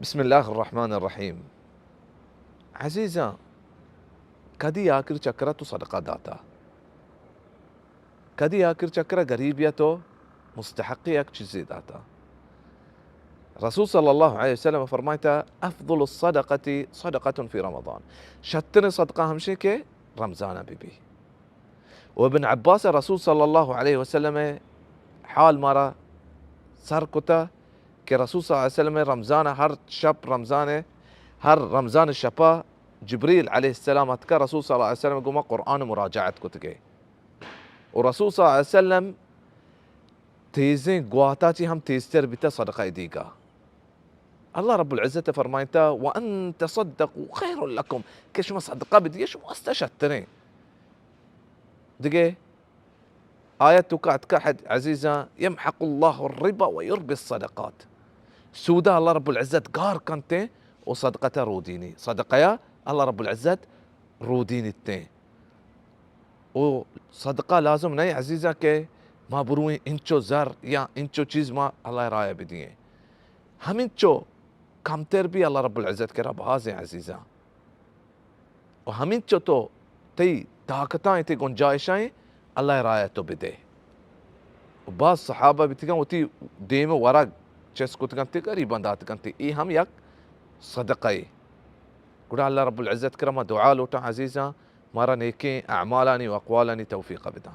بسم الله الرحمن الرحيم. عزيزة، कधी आखिर चक्र तो सदका दाता, कधी आखिर चक्र गरीबियत तो मुस्तहक़ी एक चीज़ दाता. रसूल सल्लल्लाहु अलैहि वसल्लम फरमाता अफضل الصدقة صدقة في رمضان. شتني صدقة همشي के रमजान बीबी. وابن عباس رسول صلى الله عليه وسلم حال مرة سر كتا कि रसूल सल्लल्लाहु अलैहि वसल्लम रमजान हर शब रमजान हर रमजान शपा جبريل عليه السلام أذكر رسول صلى الله عليه وسلم يقوم قرآن مراجعة كتجي ورسول صلى الله عليه وسلم تيزين قواتاتي هم تيستر بتا صدقة إديقا. الله رب العزة فرمايتا وأن تصدقوا خير لكم كش ما صدقة بدي شو استشتني دقي آية تكاد كحد عزيزة يمحق الله الربا ويربي الصدقات. سودا الله رب العزة قار كنتي وصدقته روديني صدقة يا الله رب العزة روديني التين وصدقة لازم ناي عزيزة के ما بروي इंचो زر या इंचो चीज ما الله راية بديه हम इंचो कमतर भी الله رب العزة के रब हाज़ عزيزة وهم इंचो तो تي ताकताएं تي गुंजाइशें الله راية तो بديه وبعض الصحابة بتكلم وتي ديمه ورق چس كنت كنتي قريبا دات كنتي اي هم يك صدقه قول الله رب العزة كرمه دعاء له عزيزة مرة نيكي أعمالاني وأقوالاني توفيق بدا.